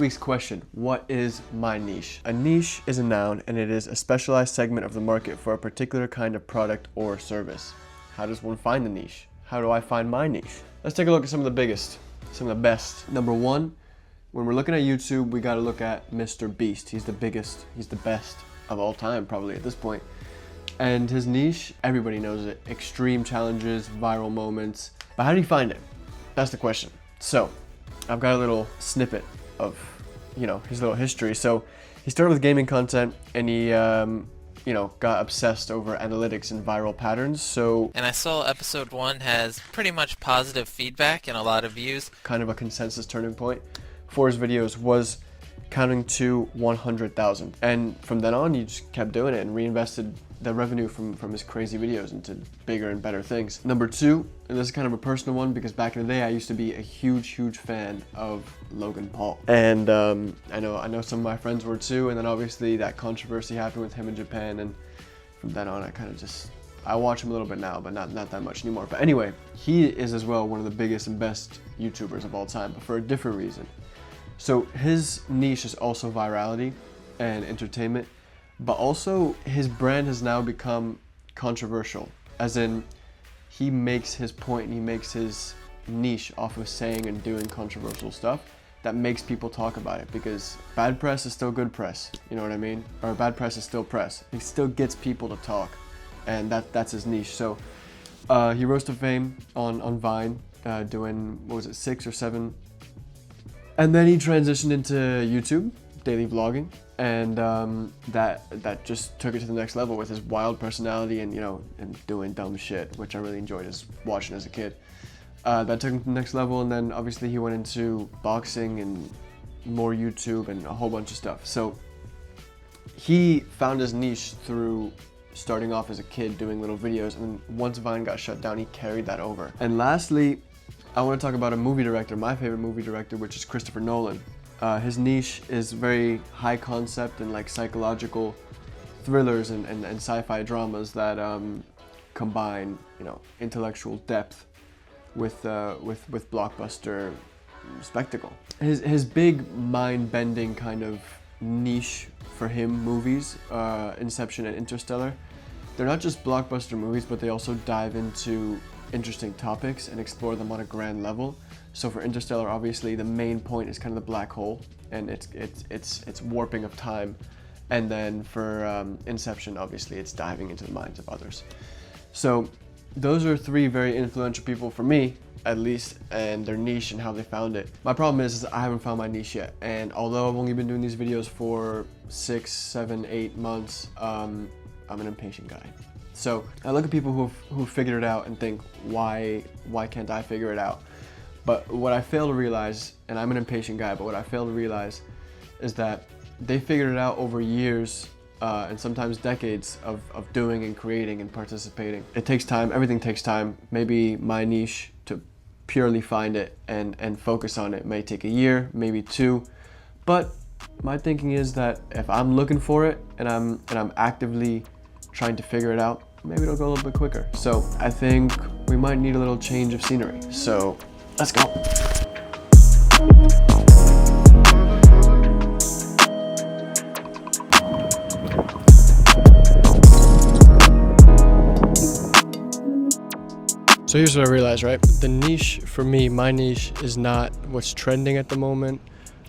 week's question, what is my niche? A niche is a noun and it is a specialized segment of the market for a particular kind of product or service. How does one find the niche? How do I find my niche? Let's take a look at some of the biggest, some of the best. Number one, when we're looking at YouTube, we gotta look at Mr. Beast. He's the biggest, he's the best of all time probably at this point. And his niche, everybody knows it. Extreme challenges, viral moments. But how did he find it? That's the question. So, I've got a little snippet of, his little history. So, he started with gaming content and he, got obsessed over analytics and viral patterns. So, and I saw episode 1 has pretty much positive feedback and a lot of views. Kind of a consensus turning point for his videos was counting to 100,000. And from then on, he just kept doing it and reinvested the revenue from his crazy videos into bigger and better things. Number two, and this is kind of a personal one because back in the day I used to be a huge fan of Logan Paul. And I know some of my friends were too, and then obviously that controversy happened with him in Japan, and from then on I watch him a little bit now, but not that much anymore. But anyway, he is as well one of the biggest and best YouTubers of all time, but for a different reason. So his niche is also virality and entertainment, but also his brand has now become controversial, as in he makes his point and he makes his niche off of saying and doing controversial stuff that makes people talk about it, because bad press is still good press, you know what I mean? Or bad press is still press. He still gets people to talk, and that's his niche. So he rose to fame on Vine, doing, 6 or 7, and then he transitioned into YouTube, daily vlogging, and that just took it to the next level with his wild personality and and doing dumb shit, which I really enjoyed watching as a kid. That took him to the next level, and then obviously he went into boxing and more YouTube and a whole bunch of stuff. So he found his niche through starting off as a kid doing little videos, and then once Vine got shut down, he carried that over. And lastly, I want to talk about a movie director, my favorite movie director, which is Christopher Nolan. His niche is very high concept and like psychological thrillers and sci-fi dramas that combine intellectual depth with blockbuster spectacle. His big mind-bending kind of niche for him movies, Inception and Interstellar, they're not just blockbuster movies, but they also dive into interesting topics and explore them on a grand level. So for Interstellar, obviously the main point is kind of the black hole and its warping of time, and then for Inception, obviously it's diving into the minds of others. So those are 3 very influential people for me, at least, and their niche and how they found it. My problem is I haven't found my niche yet, and although I've only been doing these videos for 6, 7, 8 months, I'm an impatient guy. So I look at people who figured it out and think, why can't I figure it out? But what I fail to realize, and I'm an impatient guy, but what I fail to realize is that they figured it out over years and sometimes decades of doing and creating and participating. It takes time, everything takes time. Maybe my niche, to purely find it and focus on it, may take a year, maybe 2. But my thinking is that if I'm looking for it and I'm actively trying to figure it out, maybe it'll go a little bit quicker. So I think we might need a little change of scenery. So let's go. So here's what I realized, right? The niche for me, my niche, is not what's trending at the moment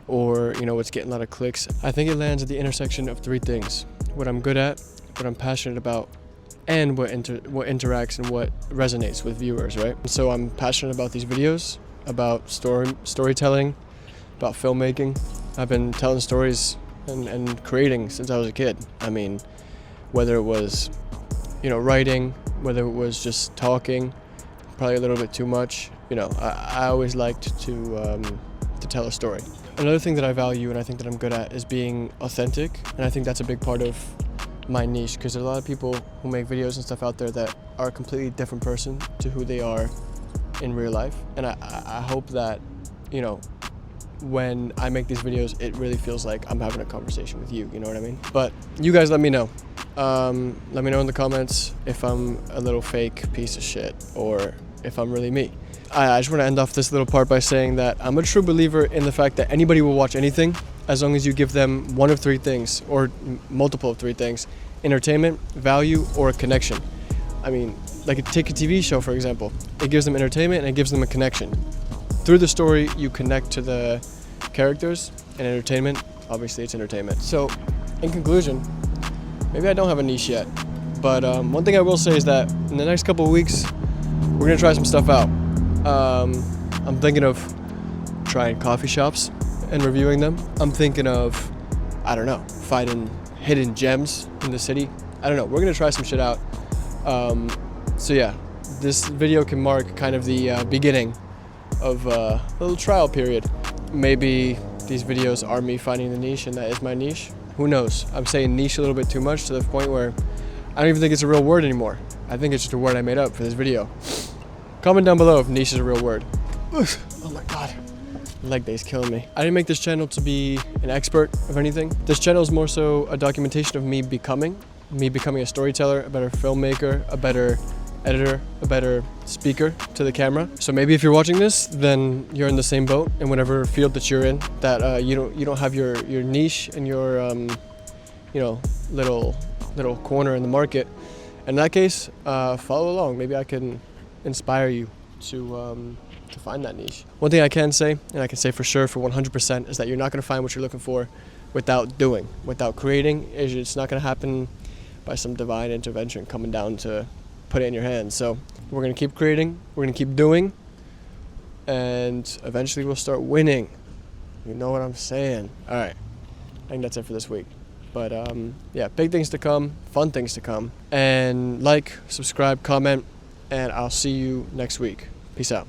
or what's getting a lot of clicks. I think it lands at the intersection of 3 things: what I'm good at, what I'm passionate about, and what interacts and what resonates with viewers, right? So I'm passionate about these videos, about storytelling, about filmmaking. I've been telling stories and creating since I was a kid. I mean, whether it was writing, whether it was just talking, probably a little bit too much. I always liked to tell a story. Another thing that I value and I think that I'm good at is being authentic, and I think that's a big part of my niche, because there are a lot of people who make videos and stuff out there that are a completely different person to who they are in real life, and I hope that when I make these videos it really feels like I'm having a conversation with you, you know what I mean? But you guys let me know. Let me know in the comments if I'm a little fake piece of shit or if I'm really me. I just want to end off this little part by saying that I'm a true believer in the fact that anybody will watch anything as long as you give them one of three things, or multiple of three things: entertainment, value, or a connection. I mean, like take a TV show, for example. It gives them entertainment and it gives them a connection. Through the story, you connect to the characters, and entertainment, obviously it's entertainment. So, in conclusion, maybe I don't have a niche yet, but one thing I will say is that in the next couple of weeks, we're gonna try some stuff out. I'm thinking of trying coffee shops and reviewing them. I'm thinking of, I don't know, finding hidden gems in the city. I don't know, we're gonna try some shit out. So yeah, this video can mark kind of the beginning of a little trial period. Maybe these videos are me finding the niche and that is my niche. Who knows? I'm saying niche a little bit too much to the point where I don't even think it's a real word anymore. I think it's just a word I made up for this video. Comment down below if niche is a real word. Oh my god. Leg day's killing me. I didn't make this channel to be an expert of anything. This channel is more so a documentation of me becoming a storyteller, a better filmmaker, a better editor, a better speaker to the camera. So maybe if you're watching this, then you're in the same boat in whatever field that you're in, that you don't have your niche and your little corner in the market. In that case, follow along. Maybe I can inspire you to find that niche. One thing I can say, and I can say for sure for 100%, is that you're not going to find what you're looking for without doing, without creating. It's not going to happen by some divine intervention coming down to put it in your hands. So we're going to keep creating, we're going to keep doing, and eventually we'll start winning. You know what I'm saying? All right, I think that's it for this week. But yeah, big things to come, fun things to come. And like, subscribe, comment, and I'll see you next week. Peace out.